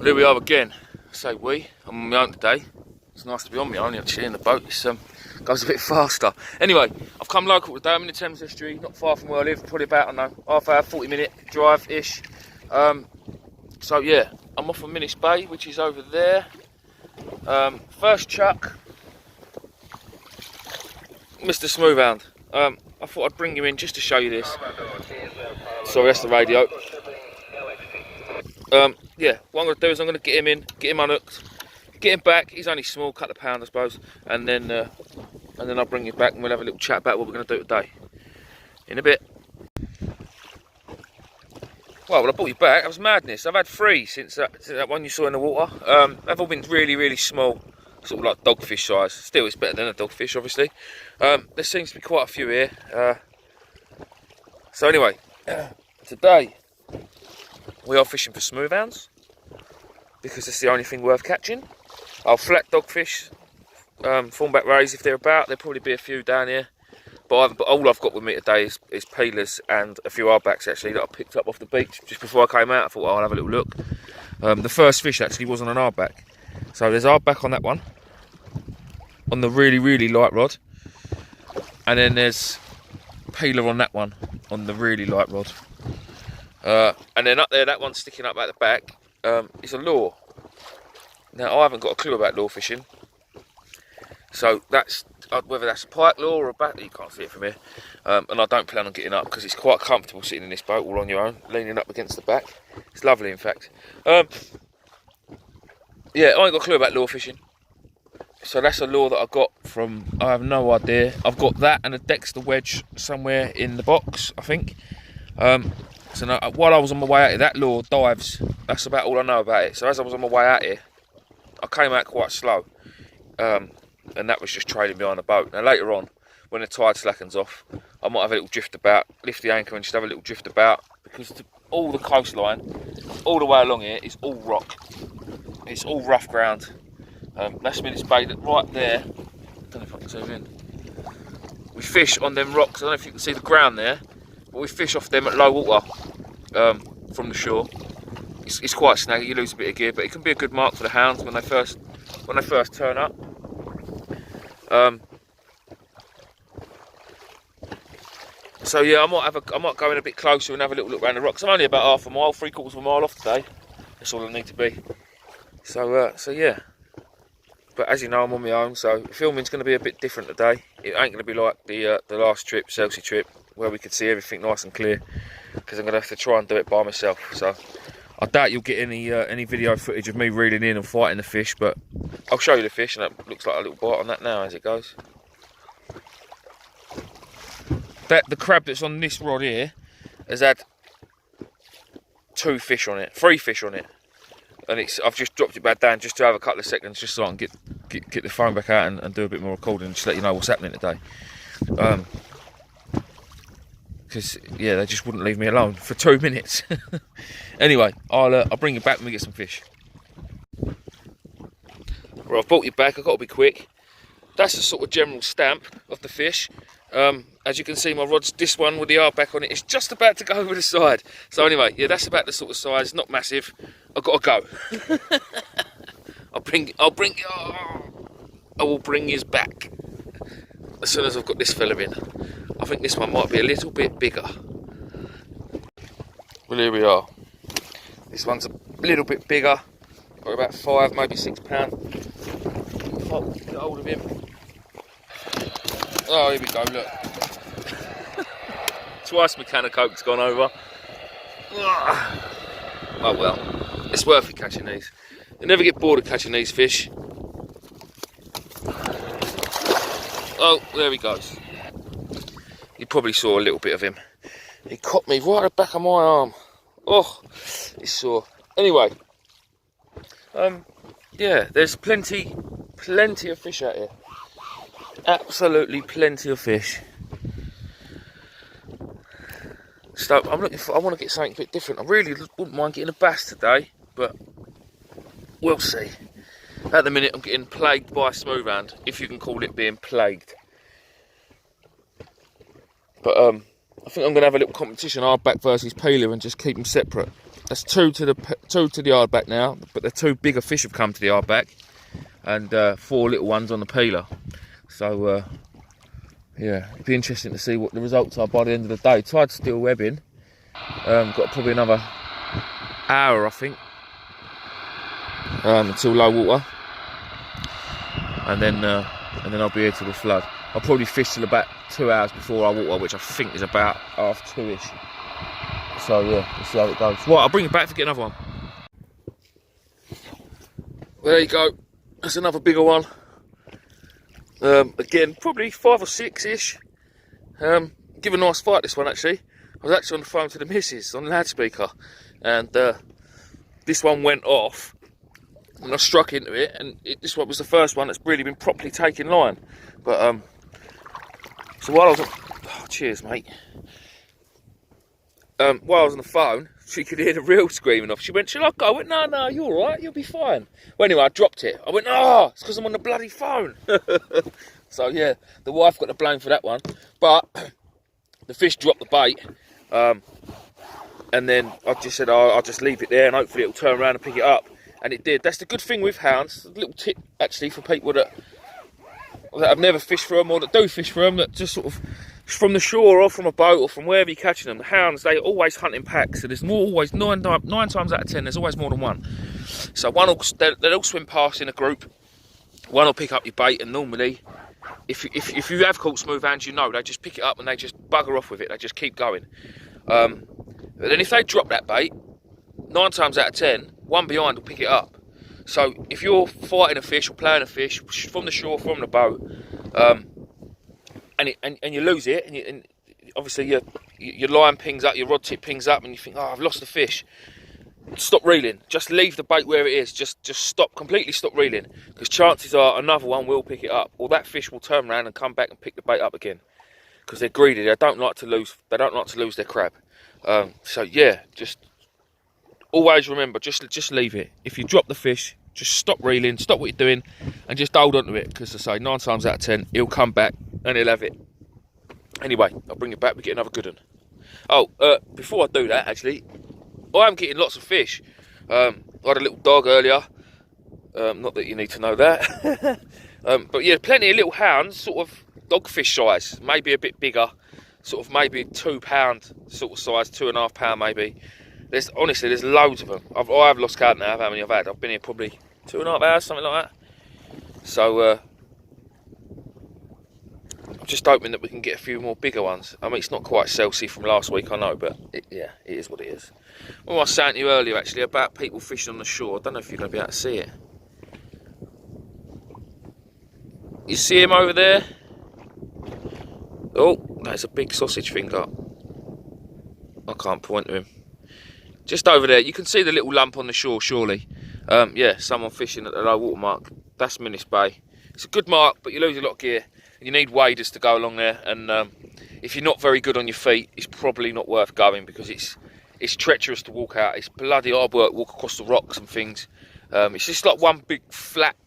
Well, here we are again. I say we. I'm on my own today. It's nice to be on my own actually in the boat. It goes a bit faster. Anyway, I've come local today. I'm in the Thames Estuary, not far from where I live. Probably about, I don't know, half hour, 40-minute drive-ish. So yeah, I'm off on Minnis Bay, which is over there. First chuck, Mr. Smoothhound. I thought I'd bring you in just to show you this. Sorry, that's the radio. Yeah, what I'm going to do is I'm going to get him in, get him unhooked, get him back. He's only small, couple of pounds I suppose, and then I'll bring you back and we'll have a little chat about what we're going to do today. In a bit. Well, I brought you back. That was madness. I've had 3 since that one you saw in the water. They've all been really, really small, sort of like dogfish size. Still, it's better than a dogfish, obviously. There seems to be quite a few here. So anyway, today we are fishing for smoothhounds because it's the only thing worth catching. I'll flat dogfish, thornback rays if they're about. There'll probably be a few down here. But all I've got with me today is peelers and a few hardbacks actually that I picked up off the beach just before I came out. I thought, well, I'll have a little look. The first fish actually was on an hardback. So there's hardback on that one, on the really, really light rod. And then there's peeler on that one, on the really light rod. And then up there, that one sticking up at the back, is a lure. Now, I haven't got a clue about lure fishing. So that's, whether that's a pike lure or a bat, you can't see it from here. And I don't plan on getting up because it's quite comfortable sitting in this boat all on your own, leaning up against the back. It's lovely, in fact. Yeah, I ain't got a clue about lure fishing. So that's a lure that I got from, I have no idea. I've got that and a Dexter wedge somewhere in the box, I think. So now, while I was on my way out here, that lure dives. That's about all I know about it. So as I was on my way out here, I came out quite slow. And that was just trailing behind the boat. Now later on, when the tide slackens off, I might have a little drift about, lift the anchor and just have a little drift about, because all the coastline, all the way along here, is all rock. It's all rough ground. That's Minnis Bay, right there. I don't know if I can zoom in. We fish on them rocks. I don't know if you can see the ground there, but we fish off them at low water from the shore. It's quite snaggy. You lose a bit of gear, but it can be a good mark for the hounds when they first turn up. So yeah, I might go in a bit closer and have a little look around the rocks. I'm only about half a mile, 3/4 of a mile off today. That's all I need to be. So yeah. But as you know, I'm on my own, so filming's going to be a bit different today. It ain't going to be like the last trip, Chelsea trip, where we could see everything nice and clear, because I'm going to have to try and do it by myself. So I doubt you'll get any video footage of me reeling in and fighting the fish, but I'll show you the fish, and that looks like a little bite on that now as it goes. The crab that's on this rod here has had 3 fish on it, and I've just dropped it back down just to have a couple of seconds, just so I can get the phone back out and do a bit more recording, and just let you know what's happening today. Because yeah, they just wouldn't leave me alone for 2 minutes. Anyway, I'll bring you back when we get some fish. Well, I've brought you back. I've got to be quick. That's the sort of general stamp of the fish. As you can see, my rod's, this one with the hardback on it, is just about to go over the side. So anyway, yeah, that's about the sort of size, not massive. I've got to go. I will bring his back as soon as I've got this fella in. I think this one might be a little bit bigger. Well, here we are. This one's a little bit bigger, or about 5, maybe 6 pounds. If I can get hold of him. Oh, here we go, look. Twice my can of Coke's gone over. Oh well, it's worth it catching these. You never get bored of catching these fish. Oh, there he goes. You probably saw a little bit of him. He caught me right at the back of my arm. Oh, it's sore. Anyway, yeah, there's plenty of fish out here. Absolutely plenty of fish. So I want to get something a bit different. I really wouldn't mind getting a bass today, but we'll see. At the minute, I'm getting plagued by a smoothhound, if you can call it being plagued. But I think I'm going to have a little competition, hardback versus peeler, and just keep them separate. That's two to the yard back now, but the two bigger fish have come to the yard back, and 4 little ones on the peeler. So yeah, it'd be interesting to see what the results are by the end of the day. Tide's still webbing. Got probably another hour, I think, until low water, and then I'll be here till the flood. I'll probably fish till about 2 hours before our water, which I think is about 2:30ish. So yeah, we'll see how it goes. Right, I'll bring it back to get another one. Well, there you go. That's another bigger one. Again, probably 5 or 6-ish. Give a nice fight, this one, actually. I was actually on the phone to the missus on the loudspeaker, and this one went off, and I struck into it, and this one was the first one that's really been properly taking line. But so while I was on, cheers, mate. While I was on the phone, she could hear the reel screaming off. She went, "Shall I go?" I went, "No, you're all right. You'll be fine." Well, anyway, I dropped it. I went, "Oh, it's because I'm on the bloody phone." So yeah, the wife got the blame for that one. But the fish dropped the bait, and then I just said, "I'll just leave it there, and hopefully it'll turn around and pick it up." And it did. That's the good thing with hounds. A little tip, actually, for people that have never fished for them, or that do fish for them, that just sort of from the shore or from a boat or from wherever you're catching them. The hounds, they always hunt in packs. So there's always nine times out of 10, there's always more than one. So they'll all swim past in a group. One will pick up your bait, and normally, if you have caught smooth hounds, you know they just pick it up and they just bugger off with it. They just keep going. But then if they drop that bait, 9 times out of 10, one behind will pick it up. So if you're fighting a fish or playing a fish from the shore, from the boat, and you lose it, and obviously your line pings up, your rod tip pings up, and you think, "Oh, I've lost the fish." Stop reeling. Just leave the bait where it is. Just completely stop reeling, because chances are another one will pick it up, or that fish will turn around and come back and pick the bait up again, because they're greedy. They don't like to lose. They don't like to lose their crab. So yeah, just always remember, just leave it. If you drop the fish, just stop reeling, stop what you're doing, and just hold on to it, because I say 9 times out of 10 he'll come back and he'll have it. Anyway, I'll bring it back. We get another good one. Oh, before I do that, actually, I am getting lots of fish. I had a little dog earlier. Not that you need to know that. But yeah, plenty of little hounds, sort of dogfish size, maybe a bit bigger, sort of maybe £2 sort of size, £2.5 maybe. Honestly, there's loads of them. I have lost count now of how many I've had. I've been here probably 2.5 hours, something like that. So I'm just hoping that we can get a few more bigger ones. I mean, it's not quite Celsius from last week, I know, but yeah, it is what it is. Well, I was saying to you earlier, actually, about people fishing on the shore. I don't know if you're going to be able to see it. You see him over there? Oh, that's a big sausage finger. I can't point to him. Just over there, you can see the little lump on the shore, surely. Yeah, someone fishing at the low water mark. That's Minnis Bay. It's a good mark, but you lose a lot of gear. You need waders to go along there, and if you're not very good on your feet, it's probably not worth going, because it's treacherous to walk out. It's bloody hard work, walk across the rocks and things. It's just like one big flat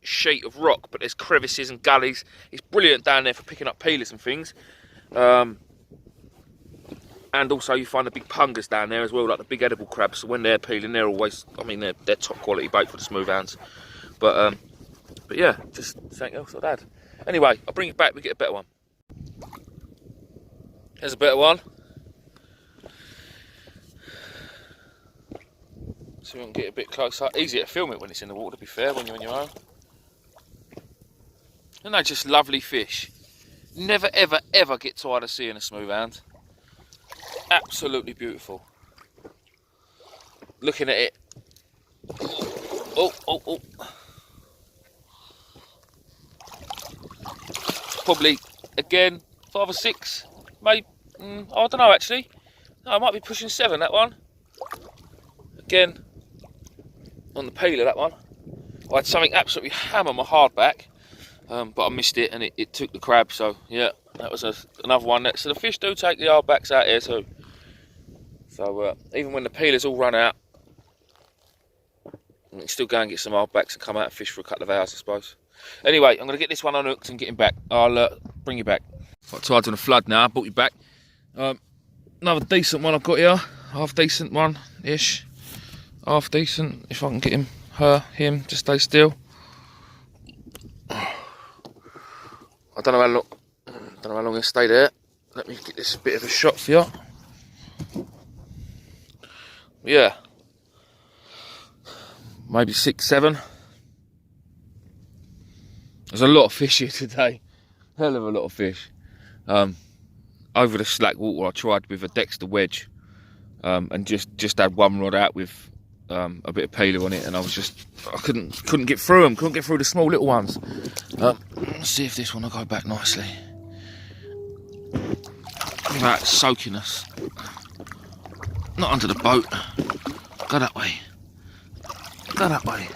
sheet of rock, but there's crevices and gullies. It's brilliant down there for picking up peelers and things. And also you find the big pungas down there as well, like the big edible crabs. So when they're peeling, they're always, I mean, they're top quality bait for the smooth hounds. But yeah, just something else I'd add. Anyway, I'll bring it back, we get a better one. Here's a better one. So we can get a bit closer. Easier to film it when it's in the water, to be fair, when you're on your own. And they're just lovely fish. Never, ever, ever get tired of seeing a smooth hound. Absolutely beautiful. Looking at it. Oh. Probably, again, 5 or 6. Maybe, I don't know actually. No, I might be pushing 7, that one. Again, on the peeler, that one. I had something absolutely hammer my hardback, but I missed it, and it took the crab. So yeah, that was another one. So the fish do take the hardbacks out here too. So even when the peelers all run out, you can still go and get some hardbacks and come out and fish for a couple of hours, I suppose. Anyway, I'm going to get this one unhooked and get him back. I'll bring you back. Got tides on the flood now. I brought you back. Another decent one I've got here. Half decent one-ish. half decent. If I can get him to stay still. I don't know how long he'll stay there. Let me get this bit of a shot for you. Yeah, maybe 6, 7. There's a lot of fish here today. Hell of a lot of fish. Over the slack water, I tried with a Dexter wedge, and just had one rod out with a bit of peeler on it, and I couldn't get through them. Couldn't get through the small little ones. Let's see if this one will go back nicely. Look at that, soaking us. Not under the boat. Go that way. Go that way.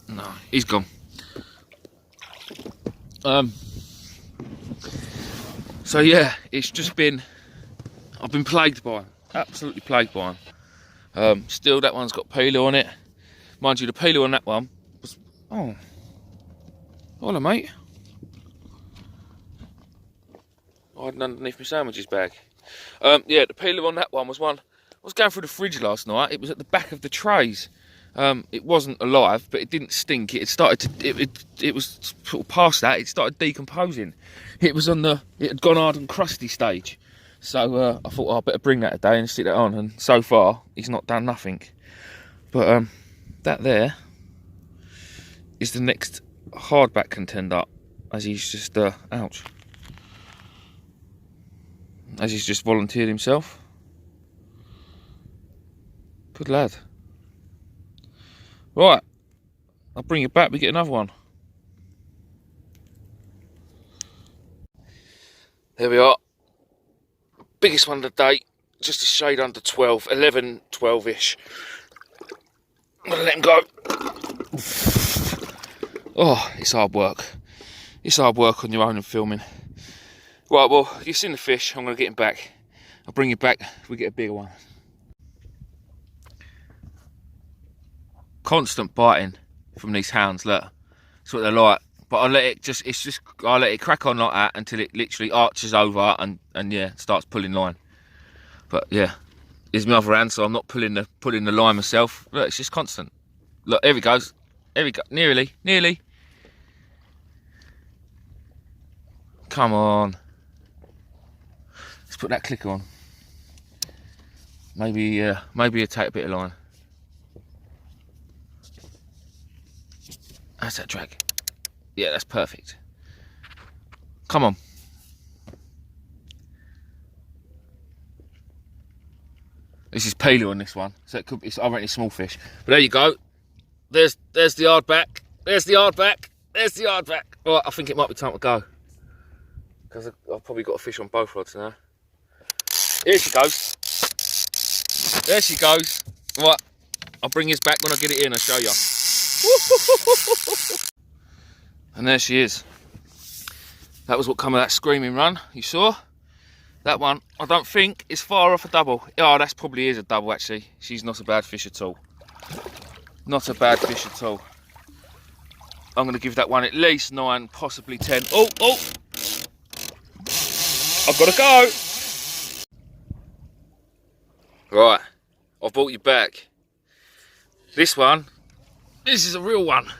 No, he's gone. So yeah, it's just been, I've been plagued by him. Absolutely plagued by him. Still, that one's got peeler on it. Mind you, the peeler on that one was, oh, hola mate. Hiding underneath my sandwiches bag. Yeah, the peeler on that one was one. I was going through the fridge last night. It was at the back of the trays. It wasn't alive, but it didn't stink. It had started to. It was sort of past that. It started decomposing. It was on the. It had gone hard and crusty stage. So I thought, oh, I better bring that today and stick that on. And so far, he's not done nothing. But that there is the next hardback contender, as he's just ouch. As he's just volunteered himself. Good lad. Right, I'll bring it back, we get another one. There we are. Biggest one of the day, just a shade under 12, 11, 12-ish. I'm gonna let him go. Oh, it's hard work. It's hard work on your own and filming. Right, well, you've seen the fish, I'm gonna get him back. I'll bring you back if we get a bigger one. Constant biting from these hounds, look. That's what they're like. But I let it I let it crack on like that until it literally arches over and yeah, starts pulling line. But yeah, here's my other hand, so I'm not pulling the line myself. Look, it's just constant. Look, here he goes. Here we go. Nearly. Come on. Let's put that clicker on. Maybe he'll take a bit of line. How's that drag? Yeah, that's perfect. Come on. This is paleo on this one, so it could be, I reckon it's small fish. But there you go. There's the hardback. There's the hardback. There's the hardback. All right, I think it might be time to go. Because I've probably got a fish on both rods now. Here she goes. There she goes. Right, I'll bring his back when I get it in, I'll show you. And there she is. That was what come of that screaming run, you saw? That one, I don't think, is far off a double. Oh, that probably is a double, actually. She's not a bad fish at all. Not a bad fish at all. I'm going to give that one at least 9, possibly 10. Oh! I've got to go! Right, I've brought you back. This is a real one.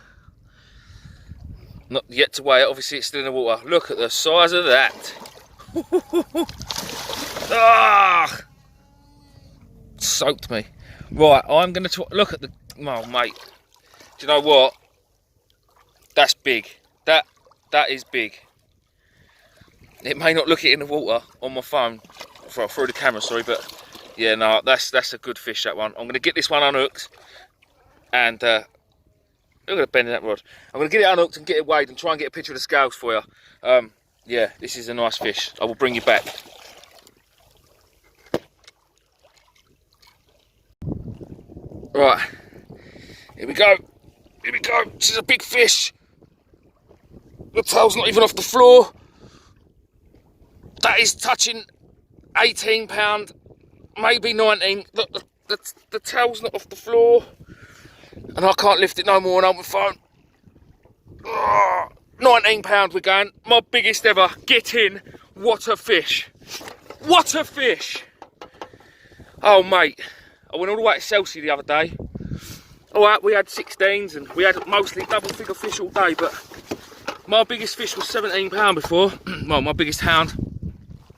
Not yet to weigh it, obviously it's still in the water. Look at the size of that. Ah! Soaked me. Right, I'm going to look at the... Oh, mate. Do you know what? That's big. That is big. It may not look it in the water on my phone, through the camera, sorry, but yeah, no, that's a good fish, that one. I'm going to get this one unhooked, and look at the bend in that rod. I'm going to get it unhooked and get it weighed and try and get a picture of the scales for you. Yeah, this is a nice fish. I will bring you back. Right, here we go. Here we go. This is a big fish. The tail's not even off the floor. That is touching 18 pound, maybe 19. Look, the tail's not off the floor. And I can't lift it no more on my phone. 19 pound we're going. My biggest ever. Get in. What a fish. What a fish. Oh mate, I went all the way to Chelsea the other day. Alright, we had 16s and we had mostly double figure fish all day, but my biggest fish was £17 before. Well, my biggest hound.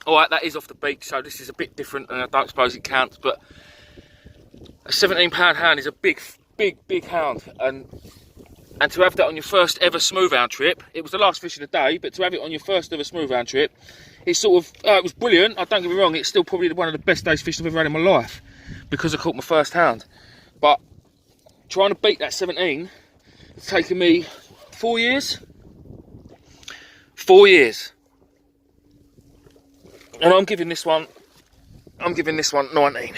Alright, that is off the beach, so this is a bit different and I don't suppose it counts, but a £17 hound is a big hound, and to have that on your first ever smooth hound trip, it was the last fish of the day, but to have it on your first ever smooth hound trip, it's sort of, it was brilliant. I don't get me wrong, it's still probably one of the best days fishing I've ever had in my life, because I caught my first hound. But trying to beat that 17, it's taken me 4 years. 4 years. And I'm giving this one 19.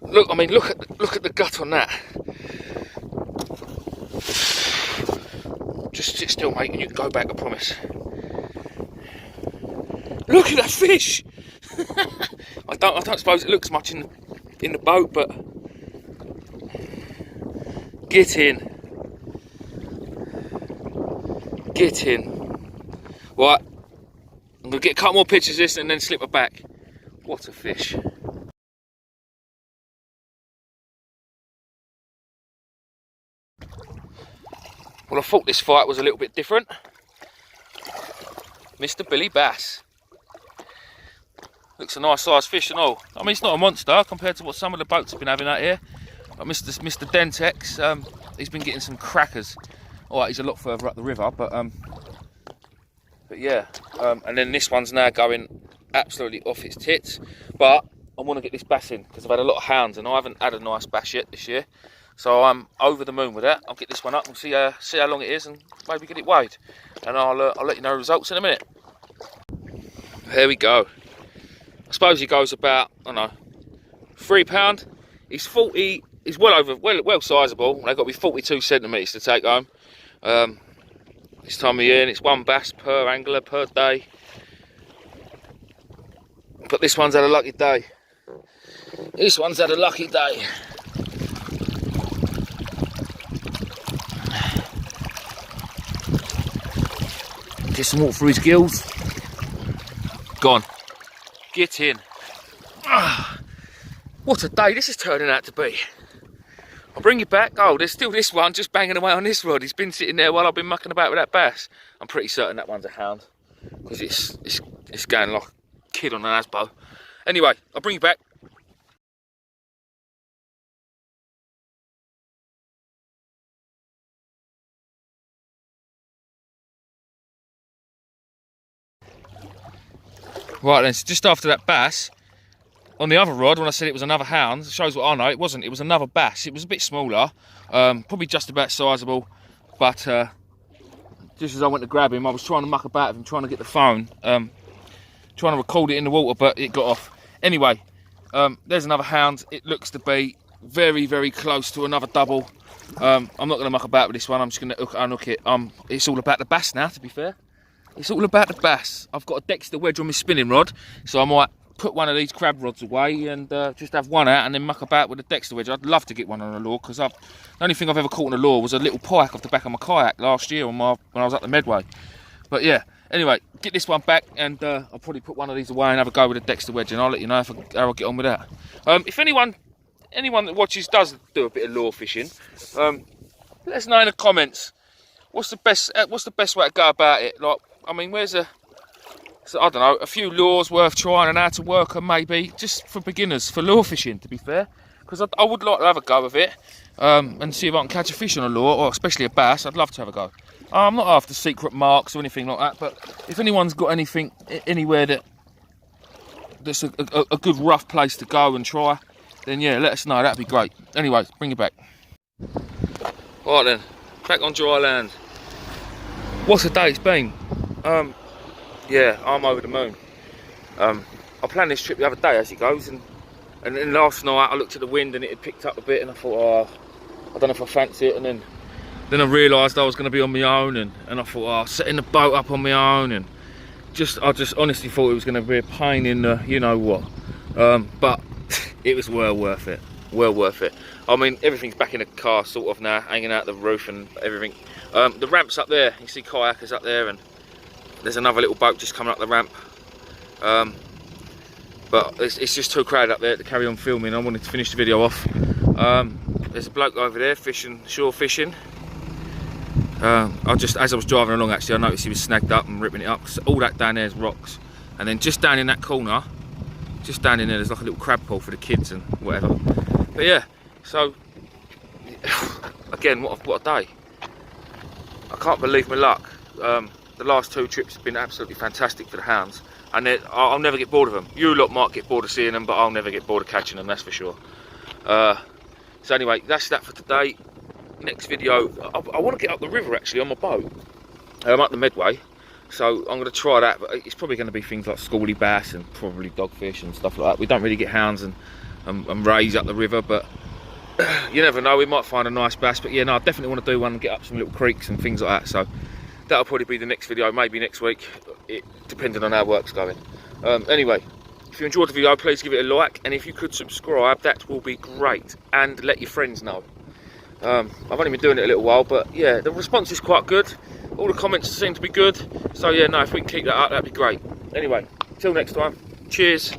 Look, I mean, look at the gut on that. Just sit still, mate, and you can go back, I promise. Look at that fish! I don't suppose it looks much in the boat, but get in. Get in. Right, I'm gonna get a couple more pictures of this and then slip her back. What a fish. Well, I thought this fight was a little bit different. Mr. Billy Bass. Looks a nice sized fish and all. I mean, it's not a monster compared to what some of the boats have been having out here. But Mr. Dentex, he's been getting some crackers. Alright, he's a lot further up the river, but yeah. And then this one's now going absolutely off its tits. But I want to get this bass in because I've had a lot of hounds and I haven't had a nice bass yet this year. So I'm over the moon with that. I'll get this one up and see how long it is and maybe get it weighed. And I'll let you know the results in a minute. There we go. I suppose he goes about, I don't know, £3. He's 40. He's well sizable. They've got to be 42 centimetres to take home. This time of year, and it's one bass per angler per day. But this one's had a lucky day. This one's had a lucky day. Get some water through his gills. Gone. Get in. What a day this is turning out to be. I'll bring you back. Oh, there's still this one just banging away on this rod. He's been sitting there while I've been mucking about with that bass. I'm pretty certain that one's a hound because it's going like a kid on an asbo. Anyway, I'll bring you back. Right then, so just after that bass, on the other rod, when I said it was another hound, it shows what I know, it wasn't. It was another bass. It was a bit smaller, probably just about sizable, but just as I went to grab him, I was trying to muck about with him, trying to get the phone, trying to record it in the water, but it got off. Anyway, there's another hound. It looks to be very, very close to another double. I'm not going to muck about with this one. I'm just going to unhook it. It's all about the bass now, to be fair. It's all about the bass. I've got a Dexter wedge on my spinning rod, so I might put one of these crab rods away and just have one out and then muck about with a Dexter wedge. I'd love to get one on a lure because the only thing I've ever caught on a lure was a little pike off the back of my kayak last year when I was at the Medway. But yeah, anyway, get this one back and I'll probably put one of these away and have a go with a Dexter wedge, and I'll let you know how I get on with that. If anyone that watches does do a bit of lure fishing, let us know in the comments. What's the best way to go about it? Like, I mean, so I don't know, a few lures worth trying and how to work them, maybe, just for beginners, for lure fishing, to be fair. Because I would like to have a go of it and see if I can catch a fish on a lure, or especially a bass. I'd love to have a go. I'm not after secret marks or anything like that, but if anyone's got anything anywhere that's a good rough place to go and try, then yeah, let us know. That'd be great. Anyway, bring it back. Right then, back on dry land. What a day it's been. Yeah, I'm over the moon. I planned this trip the other day as it goes, and then last night I looked at the wind and it had picked up a bit, and I thought, oh, I don't know if I fancy it. And then I realised I was going to be on my own, and I thought, oh, setting the boat up on my own, and I just honestly thought it was going to be a pain in the you know what. But it was well worth it. Well worth it. I mean, everything's back in the car sort of now, hanging out the roof and everything. The ramp's up there. You can see kayakers up there, and there's another little boat just coming up the ramp. but it's just too crowded up there to carry on filming. I wanted to finish the video off. There's a bloke over there fishing, shore fishing. As I was driving along, actually, I noticed he was snagged up and ripping it up. So all that down there is rocks, and then just down in that corner, just down in there, there's like a little crab pool for the kids and whatever. But yeah, so again, what a day! I can't believe my luck. The last 2 trips have been absolutely fantastic for the hounds, and I'll never get bored of them. You lot might get bored of seeing them, but I'll never get bored of catching them, that's for sure. So anyway, that's that for today. Next video, I want to get up the river actually on my boat. I'm up the Medway, so I'm going to try that, but it's probably going to be things like schoolie bass and probably dogfish and stuff like that. We don't really get hounds and rays up the river, but you never know, we might find a nice bass. But yeah, no, I definitely want to do one and get up some little creeks and things like that. So that'll probably be the next video, maybe next week, depending on how work's going. Anyway, if you enjoyed the video, please give it a like, and if you could subscribe, that will be great, and let your friends know. I've only been doing it a little while, but yeah, the response is quite good. All the comments seem to be good, so yeah, no, if we can keep that up, that'd be great. Anyway, till next time, cheers.